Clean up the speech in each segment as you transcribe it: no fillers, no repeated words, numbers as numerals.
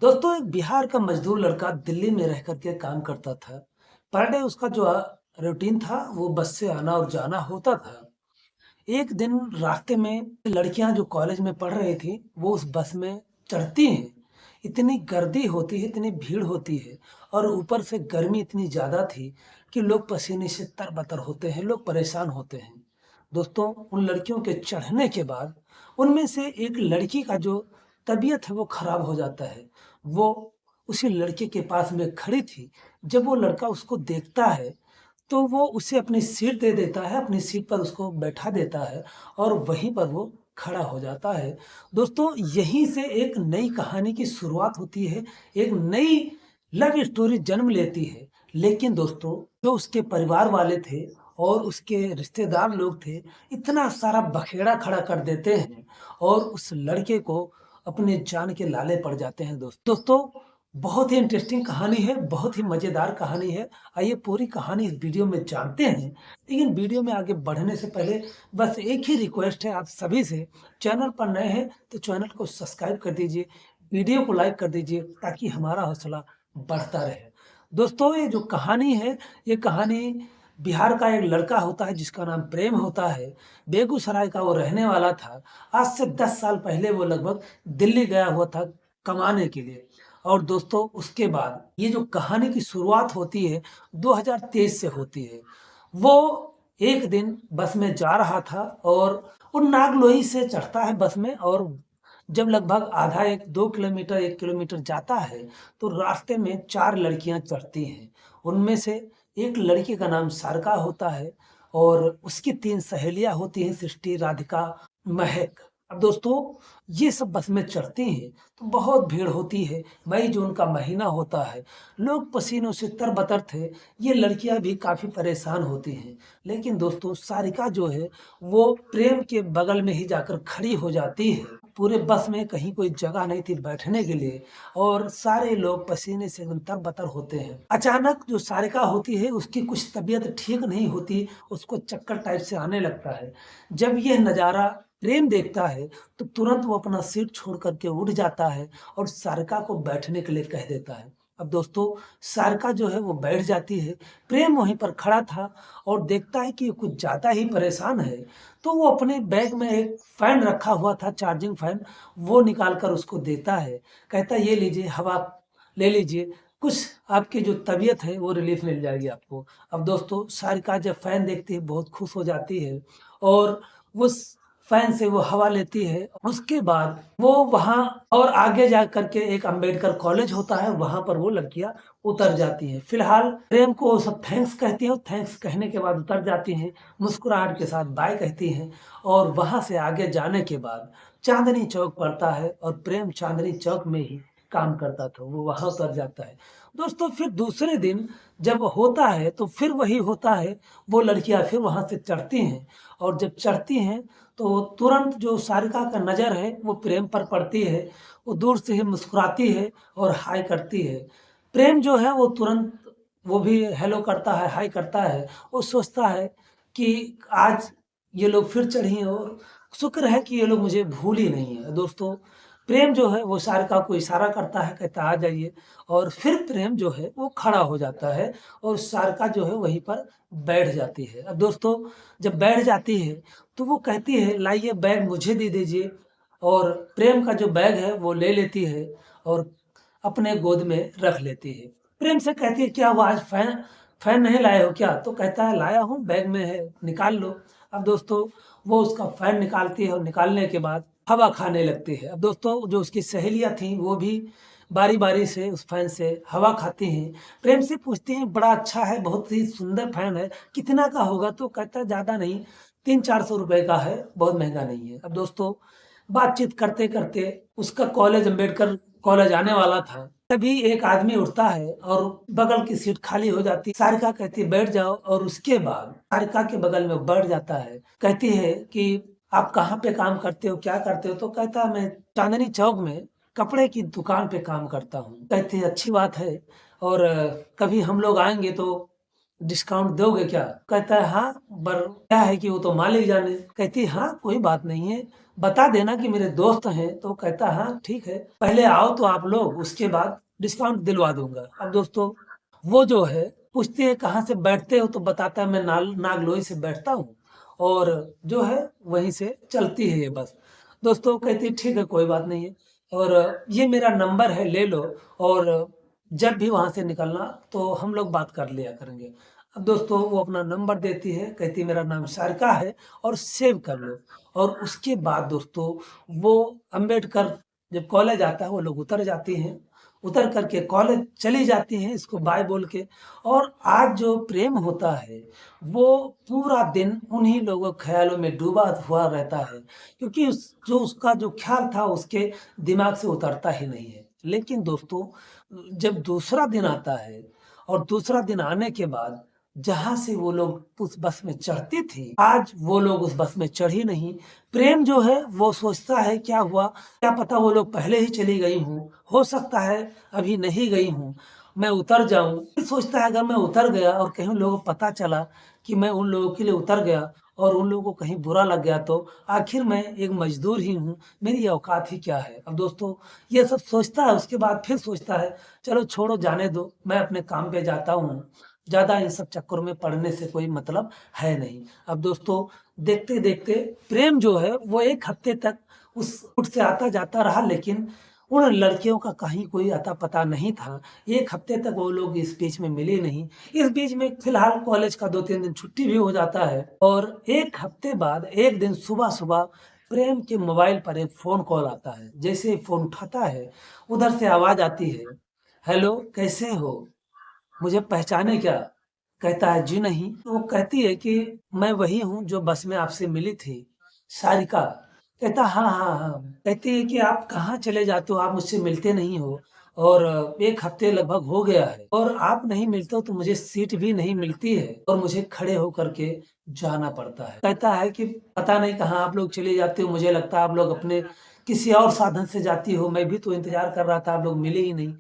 दोस्तों, एक बिहार का मजदूर लड़का दिल्ली में रह कर के काम करता था। पर डे उसका जो रूटीन था वो बस से आना और जाना होता था। एक दिन रास्ते में लड़कियां जो कॉलेज में पढ़ रही थी वो उस बस में चढ़ती हैं। इतनी गर्दी होती है, इतनी भीड़ होती है और ऊपर से गर्मी इतनी ज़्यादा थी कि लोग पसीने से तरबतर होते हैं, लोग परेशान होते हैं। दोस्तों, उन लड़कियों के चढ़ने के बाद उनमें से एक लड़की का जो तबीयत है वो खराब हो जाता है। वो उसी लड़के के पास में खड़ी थी। जब वो लड़का उसको देखता है तो वो उसे अपनी सीट दे देता है, अपनी सीट पर उसको बैठा देता है और वहीं पर वो खड़ा हो जाता है। दोस्तों, यहीं से एक नई कहानी की शुरुआत होती है, एक नई लव स्टोरी जन्म लेती है। लेकिन दोस्तों, जो उसके परिवार वाले थे और उसके रिश्तेदार लोग थे, इतना सारा बखेड़ा खड़ा कर देते हैं और उस लड़के को अपने जान के लाले पड़ जाते हैं। दोस्तों, बहुत ही इंटरेस्टिंग कहानी है, बहुत ही मज़ेदार कहानी है। आइए पूरी कहानी इस वीडियो में जानते हैं। लेकिन वीडियो में आगे बढ़ने से पहले बस एक ही रिक्वेस्ट है आप सभी से, चैनल पर नए हैं तो चैनल को सब्सक्राइब कर दीजिए, वीडियो को लाइक कर दीजिए ताकि हमारा हौसला बढ़ता रहे। दोस्तों, ये जो कहानी है, ये कहानी बिहार का एक लड़का होता है जिसका नाम प्रेम होता है। बेगूसराय का वो रहने वाला था। आज से 10 साल पहले वो लगभग दिल्ली गया हुआ था कमाने के लिए। और दोस्तों, उसके बाद ये जो कहानी की शुरुआत होती है 2023 से होती है। वो एक दिन बस में जा रहा था और वो नागलोई से चढ़ता है बस में और जब लगभग आधा 1-2 किलोमीटर 1 किलोमीटर जाता है तो रास्ते में 4 लड़कियां चढ़ती हैं। उनमें से एक लड़की का नाम सारिका होता है और उसकी 3 सहेलियां होती हैं, सृष्टि, राधिका, महक। अब दोस्तों, ये सब बस में चढ़ती हैं तो बहुत भीड़ होती है। मई जून का महीना होता है, लोग पसीनों से तरबतर थे। ये लड़कियां भी काफ़ी परेशान होती हैं। लेकिन दोस्तों, सारिका जो है वो प्रेम के बगल में ही जाकर खड़ी हो जाती है। पूरे बस में कहीं कोई जगह नहीं थी बैठने के लिए और सारे लोग पसीने से एकदम तरबतर होते हैं। अचानक जो सारिका होती है उसकी कुछ तबीयत ठीक नहीं होती, उसको चक्कर टाइप से आने लगता है। जब यह नज़ारा प्रेम देखता है तो तुरंत वो अपना सीट छोड़ कर के उठ जाता है और सारिका को बैठने के लिए कह देता है। अब दोस्तों, सारिका जो है वो बैठ जाती है। प्रेम वहीं पर खड़ा था और देखता है कि ये कुछ ज़्यादा ही परेशान है, तो वो अपने बैग में एक फ़ैन रखा हुआ था, चार्जिंग फ़ैन, वो निकाल कर उसको देता है। कहता है, "ये लीजिए, हवा ले लीजिए, कुछ आपकी जो तबीयत है वो रिलीफ़ मिल जाएगी आपको।" अब दोस्तों, सारिका जब फ़ैन देखती है बहुत खुश हो जाती है और उस फ़ैन से वो हवा लेती है। उसके बाद वो वहाँ और आगे जा कर के एक अम्बेडकर कॉलेज होता है, वहाँ पर वो लड़कियाँ उतर जाती हैं। फ़िलहाल प्रेम को वो सब थैंक्स कहती हैं और थैंक्स कहने के बाद उतर जाती हैं, मुस्कुराहट के साथ बाय कहती हैं और वहाँ से आगे जाने के बाद चाँदनी चौक पड़ता है और प्रेम चाँदनी चौक में ही काम करता था, वो वहाँ उतर जाता है। दोस्तों, फिर दूसरे दिन जब होता है तो फिर वही होता है, वो लड़कियाँ फिर वहाँ से चढ़ती हैं और जब चढ़ती हैं तो तुरंत जो सारिका का नज़र है वो प्रेम पर पड़ती है। वो दूर से ही मुस्कुराती है और हाय करती है। प्रेम जो है वो तुरंत वो भी हेलो करता है, हाय करता है। वो सोचता है कि आज ये लोग फिर चढ़ी हैं और शुक्र है कि ये लोग मुझे भूल ही नहीं है। दोस्तों, प्रेम जो है वो सारिका को इशारा करता है, कहता है आ जाइए और फिर प्रेम जो है वो खड़ा हो जाता है और सारिका जो है वहीं पर बैठ जाती है। अब दोस्तों, जब बैठ जाती है तो वो कहती है, लाइए बैग मुझे दे दीजिए और प्रेम का जो बैग है वो ले लेती है और अपने गोद में रख लेती है। प्रेम से कहती है, क्या हुआ आज फैन फैन नहीं लाए हो क्या? तो कहता है, लाया हूँ, बैग में है, निकाल लो। अब दोस्तों, वो उसका फैन निकालती है और निकालने के बाद हवा खाने लगती है। अब दोस्तों, जो उसकी सहेलियाँ थीं वो भी बारी-बारी से उस फैन से हवा खाती हैं। प्रेम से पूछती हैं, बड़ा अच्छा है, बहुत ही सुंदर फैन है, कितना का होगा? तो कहता है, ज़्यादा नहीं, 300-400 रुपए का है, बहुत महँगा नहीं है। अब दोस्तों, बातचीत करते-करते उसका कॉलेज अम्बेडकर कॉलेज आने वाला था। तभी एक आदमी उठता है और बगल की सीट खाली हो जाती है। सारिका कहती है, बैठ जाओ और उसके बाद सारिका के बगल में वो बैठ जाता है। कहती है कि आप कहाँ पे काम करते हो, क्या करते हो? तो कहता है, मैं चांदनी चौक में कपड़े की दुकान पे काम करता हूँ। कहती है, अच्छी बात है और कभी हम लोग आएँगे तो डिस्काउंट दोगे क्या? कहता है हाँ, पर क्या है कि वो तो मालिक जाने। कहती है हाँ, कोई बात नहीं है, बता देना कि मेरे दोस्त हैं। तो कहता है हाँ, ठीक है, पहले आओ तो आप लोग, उसके बाद डिस्काउंट दिलवा दूँगा। अब दोस्तों वो जो है पूछती है कहाँ से बैठते हो? तो बताता है मैं नागलोई से बैठता हूँ और जो है वहीं से चलती है ये बस। दोस्तों कहती है ठीक है, कोई बात नहीं है और ये मेरा नंबर है, ले लो और जब भी वहाँ से निकलना तो हम लोग बात कर लिया करेंगे। अब दोस्तों वो अपना नंबर देती है, कहती है मेरा नाम सारिका है और सेव कर लो। और उसके बाद दोस्तों वो अम्बेडकर जब कॉलेज आता है वो लोग उतर जाती हैं। उतर कर के कॉलेज चली जाती हैं इसको बाय बोल के। और आज जो प्रेम होता है वो पूरा दिन उन्हीं लोगों के ख़्यालों में डूबा हुआ रहता है, क्योंकि जो उसका जो ख़्याल था उसके दिमाग से उतरता ही नहीं है। लेकिन दोस्तों जब दूसरा दिन आता है और दूसरा दिन आने के बाद जहाँ से वो लोग उस बस में चढ़ती थी, आज वो लोग उस बस में चढ़ी नहीं। प्रेम जो है वो सोचता है क्या हुआ? क्या पता वो लोग पहले ही चली गई हों, हो सकता है अभी नहीं गई हों, मैं उतर जाऊँ। फिर सोचता है अगर मैं उतर गया और कहीं उन लोगों को पता चला कि मैं उन लोगों के लिए उतर गया और उन लोगों को कहीं बुरा लग गया तो आखिर मैं एक मज़दूर ही हूँ, मेरी औकात ही क्या है? अब दोस्तों ये सब सोचता है, उसके बाद फिर सोचता है चलो छोड़ो जाने दो, मैं अपने काम पे जाता हूँ। ज़्यादा इन सब चक्करों में पड़ने से कोई मतलब है नहीं। अब दोस्तों देखते-देखते प्रेम जो है वो 1 हफ्ते तक उस रूट से आता-जाता रहा, लेकिन उन लड़कियों का कहीं कोई अता-पता नहीं था। 1 हफ्ते तक वो लोग इस बीच में मिले नहीं। इस बीच में फिलहाल कॉलेज का 2-3 दिन छुट्टी भी हो जाता है और 1 हफ्ते बाद एक दिन सुबह-सुबह प्रेम के मोबाइल पर एक फ़ोन कॉल आता है। जैसे ही फ़ोन उठाता है, उधर से आवाज़ आती है, "हेलो, कैसे हो? मुझे पहचाने क्या?" कहता है, "जी नहीं।" तो वो कहती है कि, "मैं वही हूँ जो बस में आपसे मिली थी, सारिका।" कहता, "हाँ, हाँ, हाँ।" कहती है कि, "आप कहाँ चले जाते हो? आप मुझसे मिलते नहीं हो और 1 हफ्ते लगभग हो गया है और आप नहीं मिलते हो तो मुझे सीट भी नहीं मिलती है और मुझे खड़े होकर के जाना पड़ता है।" कहता है कि, "पता नहीं कहाँ आप लोग चले जाते हो, मुझे लगता है आप लोग अपने किसी और साधन से जाती हो, मैं भी तो इंतज़ार कर रहा था, आप लोग मिले ही नहीं।"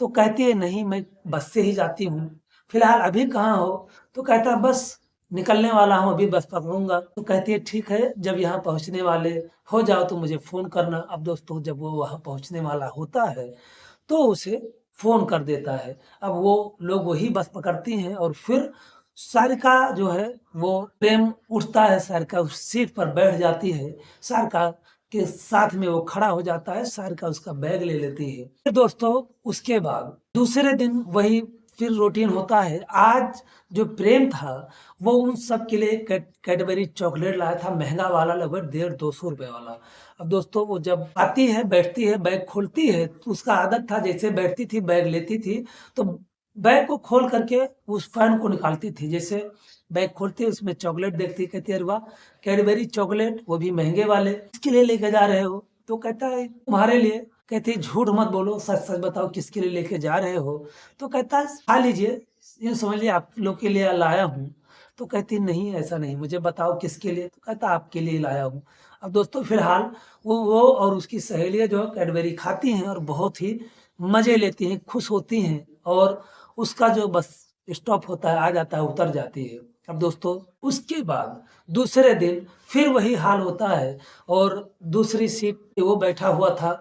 तो कहती है, "नहीं, मैं बस से ही जाती हूँ। फिलहाल अभी कहाँ हो?" तो कहता है, "बस निकलने वाला हूँ, अभी बस पकड़ूँगा।" तो कहती है, "ठीक है, जब यहाँ पहुँचने वाले हो जाओ तो मुझे फ़ोन करना।" अब दोस्तों जब वो वहाँ पहुँचने वाला होता है, तो उसे फ़ोन कर देता है। अब वो लोग वही बस पकड़ती हैं और फिर सारिका जो है वो प्रेम उठता है, सारिका उस सीट पर बैठ जाती है। सारिका के साथ में वो खड़ा हो जाता है, सारिका उसका बैग ले लेती है। फिर दोस्तों उसके बाद दूसरे दिन वही फिर रूटीन होता है। आज जो प्रेम था वो उन सब के लिए कैडबरी चॉकलेट लाया था, महँगा वाला, लगभग 150-200 वाला। अब दोस्तों वो जब आती है, बैठती है, बैग खोलती है, तो उसका आदत था जैसे बैठती थी, बैग लेती थी, तो बैग को खोल करके उस फैन को निकालती थी। जैसे बैग खोलती है, उसमें चॉकलेट देखती, कहती है, "अरे वाह! कैडबरी चॉकलेट, वो भी महँगे वाले, किसके लिए लेके जा रहे हो?" तो कहता है, "तुम्हारे लिए।" कहती है, "झूठ मत बोलो, सच-सच बताओ किसके लिए लेके जा रहे हो?" तो कहता है, "खा लीजिए, यूँ समझ लीजिए आप लोग के लिए लाया हूँ।" तो कहती है, "नहीं, ऐसा नहीं, मुझे बताओ किसके लिए?" तो कहता, "आपके लिए लाया हूँ।" अब दोस्तों फिलहाल वो और उसकी सहेलियाँ जो है कैडबरी खाती हैं और बहुत ही मज़े लेती हैं, खुश होती हैं और उसका जो बस स्टॉप होता है, आ जाता है, उतर जाती है। अब दोस्तों उसके बाद दूसरे दिन फिर वही हाल होता है और दूसरी सीट पे वो बैठा हुआ था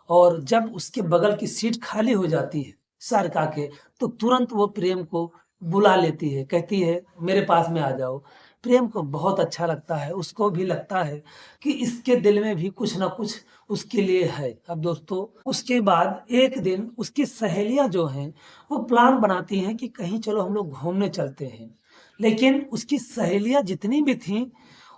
और जब उसके बगल की सीट खाली हो जाती है सारिका के, तो तुरंत वो प्रेम को बुला लेती है, कहती है, "मेरे पास में आ जाओ।" प्रेम को बहुत अच्छा लगता है, उसको भी लगता है कि इसके दिल में भी कुछ न कुछ उसके लिए है। अब दोस्तों उसके बाद एक दिन उसकी सहेलियाँ जो हैं, वो प्लान बनाती हैं कि कहीं चलो हम लोग घूमने चलते हैं। लेकिन उसकी सहेलियाँ जितनी भी थीं,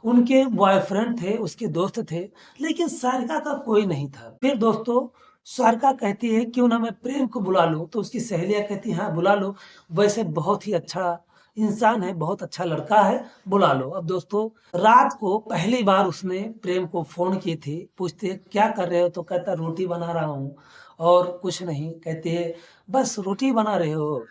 उनके बॉयफ्रेंड थे, उसके दोस्त थे, लेकिन सारिका का कोई नहीं था। फिर दोस्तों सारिका कहती है क्यों ना मैं प्रेम को बुला लूँ, तो उसकी सहेलियाँ कहती हैं हाँ, बुला लो, वैसे बहुत ही अच्छा इंसान है, बहुत अच्छा लड़का है, बुला लो। अब दोस्तों रात को पहली बार उसने प्रेम को फ़ोन की थी, पूछती है क्या कर रहे हो? तो कहता रोटी बना रहा हूँ और कुछ नहीं। कहती है बस रोटी बना रहे हो,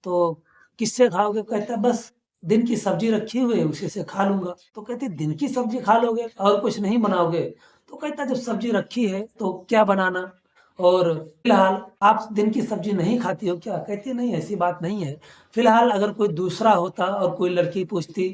तो किससे खाओगे? कहता है बस दिन की सब्ज़ी रखी हुई है, उसी से खा लूँगा। तो कहती है दिन की सब्ज़ी खा लोगे और कुछ नहीं बनाओगे? तो कहता है जब सब्ज़ी रखी है तो क्या बनाना? और फिलहाल आप दिन की सब्ज़ी नहीं खाती हो क्या? कहती है नहीं ऐसी बात नहीं है। फिलहाल अगर कोई दूसरा होता और कोई लड़की पूछती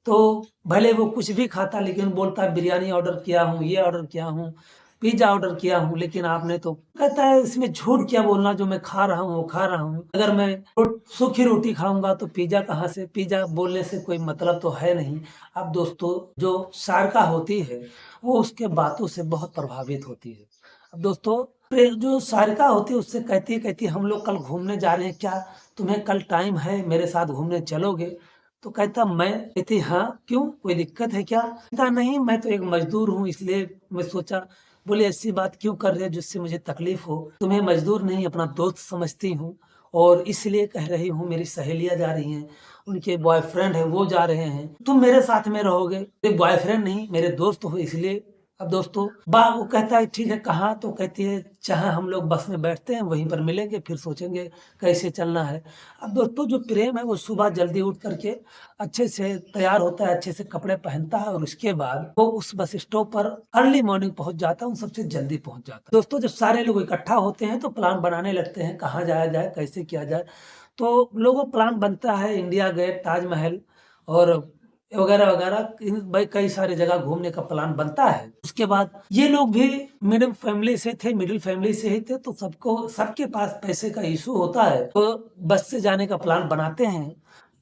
तो भले वो कुछ भी खाता लेकिन बोलता बिरयानी ऑर्डर किया हूँ, ये ऑर्डर किया हूँ, पिज़्ज़ा ऑर्डर किया हूँ, लेकिन आपने तो कहता है इसमें झूठ क्या बोलना जो मैं खा रहा हूँ, वो खा रहा हूँ। अगर मैं सूखी रोटी खाऊँगा तो पिज़्ज़ा कहाँ से? पिज़्ज़ा बोलने से कोई मतलब तो है नहीं। अब दोस्तों जो सारिका होती है, वो उसके बातों से बहुत प्रभावित होती है। अब दोस्तों जो सारिका होती है उससे कहती है हम लोग कल घूमने जा रहे हैं, क्या तुम्हें कल टाइम है मेरे साथ घूमने चलोगे? तो कहता मैं कहती हाँ, क्यों कोई दिक्कत है क्या? कहता नहीं मैं तो एक मज़दूर हूँ इसलिए मैं सोचा बोली ऐसी बात क्यों कर रहे हो जिससे मुझे तकलीफ़ हो? तुम्हें मज़दूर नहीं अपना दोस्त समझती हूँ और इसलिए कह रही हूँ मेरी सहेलियाँ जा रही हैं, उनके बॉयफ्रेंड हैं वो जा रहे हैं, तुम मेरे साथ में रहोगे? बॉयफ्रेंड नहीं मेरे दोस्त हो इसलिए। अब दोस्तों वो कहता है ठीक है कहाँ? तो कहती है जहाँ हम लोग बस में बैठते हैं वहीं पर मिलेंगे फिर सोचेंगे कैसे चलना है। अब दोस्तों जो प्रेम है वो सुबह जल्दी उठ कर के अच्छे से तैयार होता है, अच्छे से कपड़े पहनता है और उसके बाद वो उस बस स्टॉप पर अर्ली मॉर्निंग पहुँच जाता है, उन सबसे जल्दी पहुँच जाता है। दोस्तों जब सारे लोग इकट्ठा होते हैं तो प्लान बनाने लगते हैं, कहाँ जाया जाए, कैसे किया जाए? तो लोगों प्लान बनता है इंडिया गेट, ताजमहल और वगैरह-वगैरह इन भाई कई सारी जगह घूमने का प्लान बनता है। उसके बाद ये लोग भी मिडिल फैमिली से ही थे तो सबके पास पैसे का इश्यू होता है, तो बस से जाने का प्लान बनाते हैं।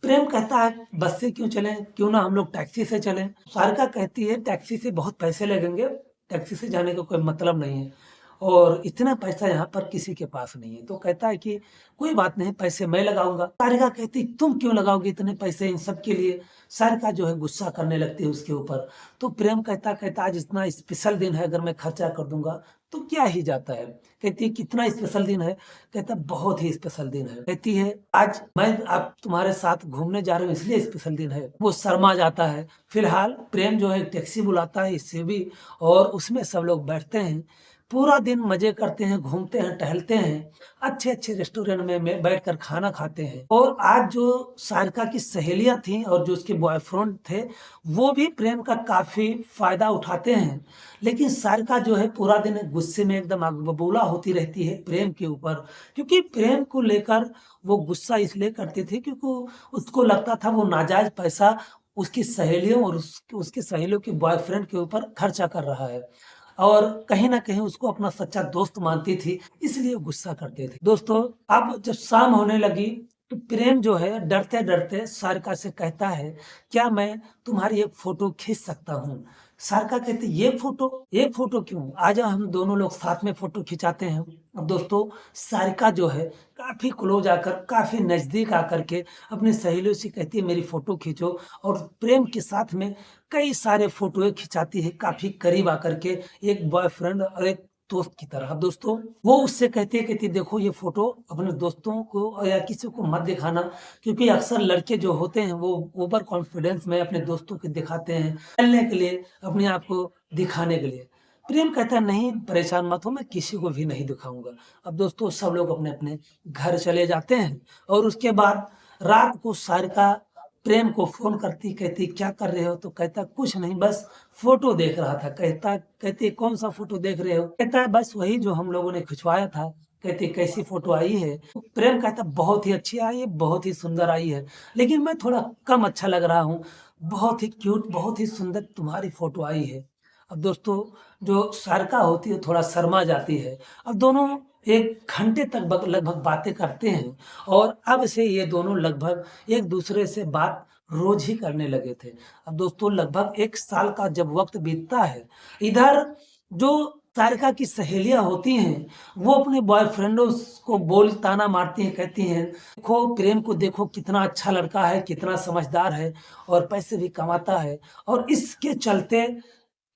प्रेम कहता है बस से क्यों चलें? क्यों ना हम लोग टैक्सी से चलें? सारिका कहती है टैक्सी से बहुत पैसे लगेंगे, टैक्सी से जाने का कोई मतलब नहीं है और इतना पैसा यहाँ पर किसी के पास नहीं है। तो कहता है कि कोई बात नहीं पैसे मैं लगाऊँगा। सारिका कहती तुम क्यों लगाओगे इतने पैसे इन सब के लिए? सारिका जो है गुस्सा करने लगती है उसके ऊपर। तो प्रेम कहता आज इतना स्पेशल दिन है अगर मैं खर्चा कर दूँगा तो क्या ही जाता है? कहती है कितना स्पेशल दिन है? कहता बहुत ही स्पेशल दिन है। कहती है आज मैं अब तुम्हारे साथ घूमने जा रही हूँ इसलिए स्पेशल दिन है। वो शर्मा जाता है। फिलहाल प्रेम जो है टैक्सी बुलाता है इससे भी और उसमें सब लोग बैठते हैं। पूरा दिन मज़े करते हैं, घूमते हैं, टहलते हैं, अच्छे-अच्छे रेस्टोरेंट में बैठकर खाना खाते हैं और आज जो सारिका की सहेलियाँ थीं और जो उसके बॉयफ्रेंड थे, वो भी प्रेम का काफ़ी फ़ायदा उठाते हैं। लेकिन सारिका जो है पूरा दिन गुस्से में एकदम आग बबूला होती रहती है प्रेम के ऊपर, क्योंकि प्रेम को लेकर वो गुस्सा इसलिए करती थी क्योंकि उसको लगता था वो नाजायज़ पैसा उसकी सहेलियों और उसकी सहेलियों के बॉयफ्रेंड के ऊपर खर्चा कर रहा है। और कहीं न कहीं उसको अपना सच्चा दोस्त मानती थी, इसलिए गुस्सा करते थे। दोस्तों, अब जब शाम होने लगी, तो प्रेम जो है डरते-डरते सारिका से कहता है, "क्या मैं तुम्हारी एक फ़ोटो खींच सकता हूँ?" सारिका कहती, "ये फ़ोटो? एक फ़ोटो क्यों? आजा हम दोनों लोग साथ में फ़ोटो खिंचाते हैं।" अब दोस्तों, सारिका जो है काफ़ी क्लोज़ आकर, काफ़ी नज़दीक आकर के अपनी सहेलियों से कहती है, "मेरी फ़ोटो खींचो" और प्रेम के साथ में कई सारे फ़ोटोएँ खिंचाती है, काफ़ी करीब आकर के एक बॉयफ्रेंड और एक दोस्त की तरह। अब दोस्तों, वो उससे कहती है देखो ये फ़ोटो अपने दोस्तों को या किसी को मत दिखाना क्योंकि अक्सर लड़के जो होते हैं वो ओवर कॉन्फिडेंस में अपने दोस्तों को दिखाते हैं, चलने के लिए, अपने आप को दिखाने के लिए। प्रेम कहता है नहीं परेशान मत हो, मैं किसी को भी नहीं दिखाऊँगा। अब दोस्तों सब लोग अपने-अपने घर चले जाते हैं और उसके बाद रात को सारिका प्रेम को फ़ोन करती, कहती क्या कर रहे हो? तो कहता कुछ नहीं बस फ़ोटो देख रहा था। कहती कौन-सा फ़ोटो देख रहे हो? कहता है बस वही जो हम लोगों ने खिंचवाया था। कहती कैसी फ़ोटो आई है? तो प्रेम कहता बहुत ही अच्छी आई है, बहुत ही सुंदर आई है, लेकिन मैं थोड़ा कम अच्छा लग रहा हूँ। बहुत ही क्यूट, बहुत ही सुंदर तुम्हारी फ़ोटो आई है। अब दोस्तों जो सारिका होती है थोड़ा शर्मा जाती है। अब दोनों 1 घंटे तक लगभग बातें करते हैं और अब से ये दोनों लगभग एक-दूसरे से बात रोज़ ही करने लगे थे। अब दोस्तों लगभग 1 साल का जब वक़्त बीतता है, इधर जो सारिका की सहेलियाँ होती हैं, वो अपने बॉयफ्रेंडों को ताना मारती हैं, कहती हैं, "देखो प्रेम को देखो कितना अच्छा लड़का है, कितना समझदार है और पैसे भी कमाता है।" और इसके चलते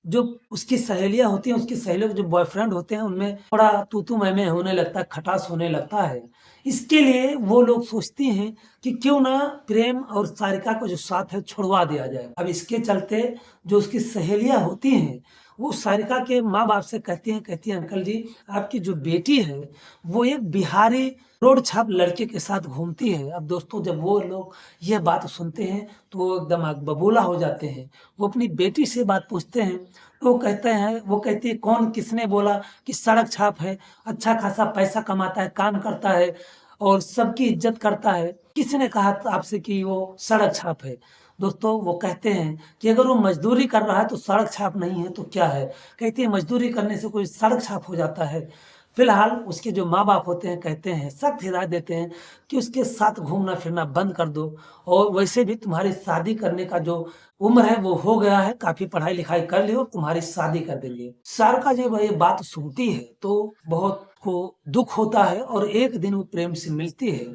जो उसकी सहेलियाँ होती हैं, उसकी सहेलियों के जो बॉयफ्रेंड होते हैं, उनमें थोड़ा तू-तू, मैं-मैं होने लगता है, खटास होने लगता है। इसके लिए वो लोग सोचती हैं कि क्यों ना प्रेम और सारिका का जो साथ है छुड़वा दिया जाए। अब इसके चलते जो उसकी सहेलियाँ होती हैं, वो सारिका के माँ-बाप से कहती हैं अंकल जी आपकी जो बेटी है, वो एक बिहारी रोड छाप लड़के के साथ घूमती है। अब दोस्तों जब वो लोग ये बात सुनते हैं, तो वो एकदम आग बबूला हो जाते हैं। वो अपनी बेटी से बात पूछते हैं, वो कहती है कौन किसने बोला कि सड़क छाप है, अच्छा खासा पैसा कमाता है, काम करता है और सबकी इज़्ज़त करता है। किसने कहा था आपसे कि वो सड़क छाप है? दोस्तों वो कहते हैं कि अगर वो मज़दूरी कर रहा है तो सड़क छाप नहीं है तो क्या है? कहती है मज़दूरी करने से कोई सड़क छाप हो जाता है। फिलहाल उसके जो माँ-बाप होते हैं कहते हैं, सख्त हिदायत देते हैं कि उसके साथ घूमना-फिरना बंद कर दो और वैसे भी तुम्हारी शादी करने का जो उम्र है वो हो गया है, काफ़ी पढ़ाई-लिखाई कर लियो, तुम्हारी शादी कर देंगे। सारिका जब ये बात सुनती है तो बहुत को दुःख होता है और एक दिन वो प्रेम से मिलती है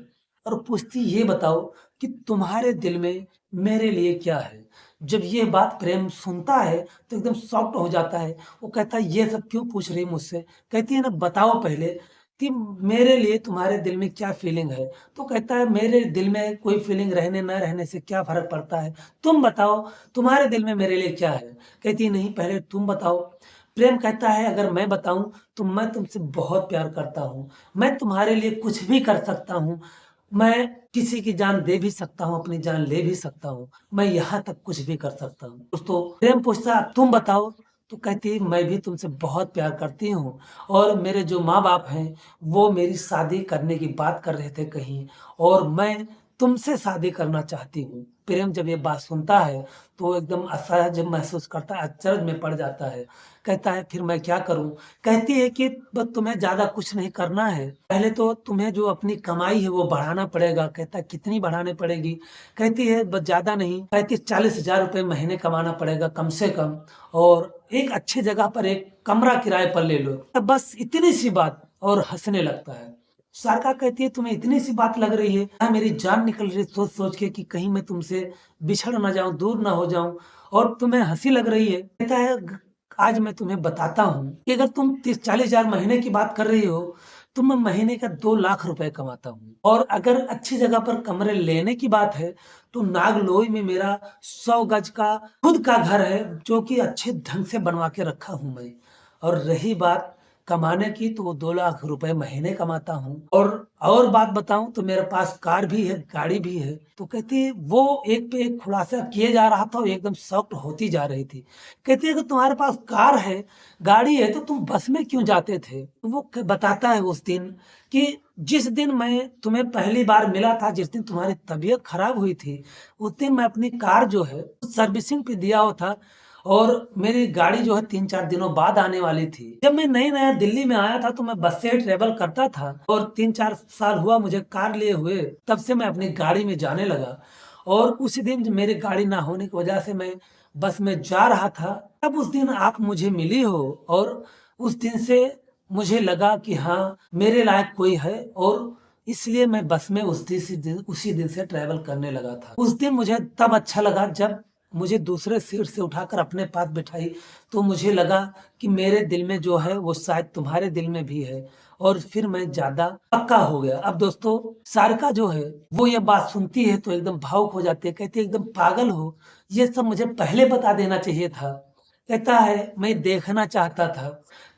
और पूछती है, ये बताओ कि तुम्हारे दिल में मेरे लिए क्या है? जब ये बात प्रेम सुनता है तो एकदम शॉक्ड हो जाता है। वो कहता है ये सब क्यों पूछ रही है मुझसे? कहती है ना बताओ पहले कि मेरे लिए तुम्हारे दिल में क्या फीलिंग है? तो कहता है मेरे दिल में कोई फीलिंग रहने ना रहने से क्या फ़र्क पड़ता है? तुम बताओ तुम्हारे दिल में मेरे लिए क्या है? कहती है नहीं पहले तुम बताओ। प्रेम कहता है अगर मैं बताऊँ तो मैं तुमसे बहुत प्यार करता हूँ। मैं तुम्हारे लिए कुछ भी कर सकता हूँ। मैं किसी की जान दे भी सकता हूँ, अपनी जान ले भी सकता हूँ। मैं यहाँ तक कुछ भी कर सकता हूँ। दोस्तों प्रेम पूछता तुम बताओ? तो कहती है मैं भी तुमसे बहुत प्यार करती हूँ और मेरे जो माँ-बाप हैं वो मेरी शादी करने की बात कर रहे थे कहीं और मैं तुमसे शादी करना चाहती हूँ। प्रेम जब ये बात सुनता है तो एकदम असहज महसूस करता है, अचरज में पड़ जाता है। कहता है फिर मैं क्या करूँ? कहती है कि बस तुम्हें ज़्यादा कुछ नहीं करना है। पहले तो तुम्हें जो अपनी कमाई है वो बढ़ाना पड़ेगा। कहता है कितनी बढ़ानी पड़ेगी? कहती है बस ज़्यादा नहीं, 35-40 हज़ार रुपए महीने कमाना पड़ेगा कम से कम और एक अच्छी जगह पर एक कमरा किराए पर ले लो। बस इतनी सी बात और हँसने लगता है। सारिका कहती है तुम्हें इतनी सी बात लग रही है? हाँ, मेरी जान निकल रही है सोच-सोच के कि कहीं मैं तुमसे बिछड़ ना जाऊँ, दूर ना हो जाऊँ और तुम्हें हँसी लग रही है। कहता है आज मैं तुम्हें बताता हूँ कि अगर तुम 30-40 हज़ार महीने की बात कर रही हो, तो मैं महीने का 2 लाख रुपए कमाता हूँ और अगर अच्छी जगह पर कमरे लेने की बात है, तो नागलोई में मेरा 100 गज का खुद का घर है, जो कि अच्छे ढंग से बनवा के रखा हूँ मैं। और रही बात कमाने की तो वो 2 लाख रुपए महीने कमाता हूँ और बात बताऊँ तो मेरे पास कार भी है, गाड़ी भी है। तो कहती है वो एक पे एक खुलासा किए जा रहा था और एकदम शॉक्ड होती जा रही थी। कहती है अगर तुम्हारे पास कार है, गाड़ी है तो तुम बस में क्यों जाते थे? तो वो बताता है उस दिन कि जिस दिन मैं तुम्हें पहली बार मिला था, जिस दिन तुम्हारी तबीयत खराब हुई थी, उस दिन मैं अपनी कार जो है सर्विसिंग पे दिया हुआ था और मेरी गाड़ी जो है 3-4 दिनों बाद आने वाली थी। जब मैं नया-नया दिल्ली में आया था तो मैं बस से ट्रैवल करता था और 3-4 साल हुआ मुझे कार लिए हुए, तब से मैं अपनी गाड़ी में जाने लगा और उसी दिन जब मेरी गाड़ी ना होने की वजह से मैं बस में जा रहा था, तब उस दिन आप मुझे मिली हो और उस दिन से मुझे लगा कि हाँ, मेरे लायक कोई है और इसलिए मैं बस में उसी दिन से ट्रैवल करने लगा था। उस दिन मुझे तब अच्छा लगा जब मुझे दूसरे सीट से उठाकर अपने पास बिठाई, तो मुझे लगा कि मेरे दिल में जो है वो शायद तुम्हारे दिल में भी है और फिर मैं ज़्यादा पक्का हो गया। अब दोस्तों सारिका जो है वो ये बात सुनती है तो एकदम भावुक हो जाती है, कहती है एकदम पागल हो, ये सब मुझे पहले बता देना चाहिए था। कहता है मैं देखना चाहता था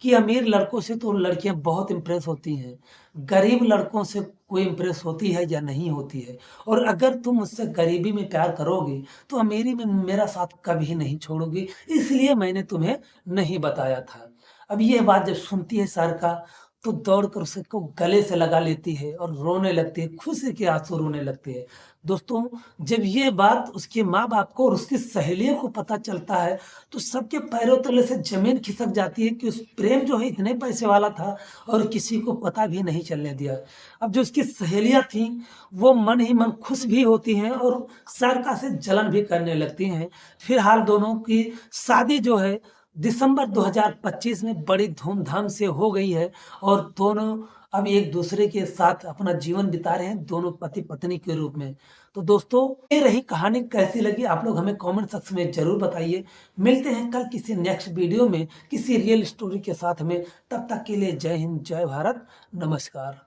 कि अमीर लड़कों से तो लड़कियाँ बहुत इम्प्रेस होती हैं, गरीब लड़कों से कोई इम्प्रेस होती है या नहीं होती है और अगर तुम मुझसे गरीबी में प्यार करोगी, तो अमीरी में मेरा साथ कभी नहीं छोड़ोगी, इसलिए मैंने तुम्हें नहीं बताया था। अब ये बात जब सुनती है सारिका, तो दौड़कर उसको गले से लगा लेती है और रोने लगती है, खुशी के आँसू रोने लगती है। दोस्तों, जब ये बात उसके माँ-बाप को और उसकी सहेलियों को पता चलता है, तो सबके पैरों तले से ज़मीन खिसक जाती है कि उस प्रेम जो है इतने पैसे वाला था और किसी को पता भी नहीं चलने दिया। अब जो उसकी सहेलियाँ थीं, वो मन ही मन खुश भी होती हैं और सारिका से जलन भी करने लगती हैं। फिलहाल दोनों की शादी जो है दिसंबर 2025 में बड़ी धूम-धाम से हो गई है और दोनों अब एक-दूसरे के साथ अपना जीवन बिता रहे हैं, दोनों पति-पत्नी के रूप में। तो दोस्तों, ये रही कहानी कैसी लगी आप लोग हमें कमेंट सेक्शन में ज़रूर बताइए। मिलते हैं कल किसी नेक्स्ट वीडियो में, किसी रियल स्टोरी के साथ में। तब तक के लिए जय हिंद, जय भारत, नमस्कार।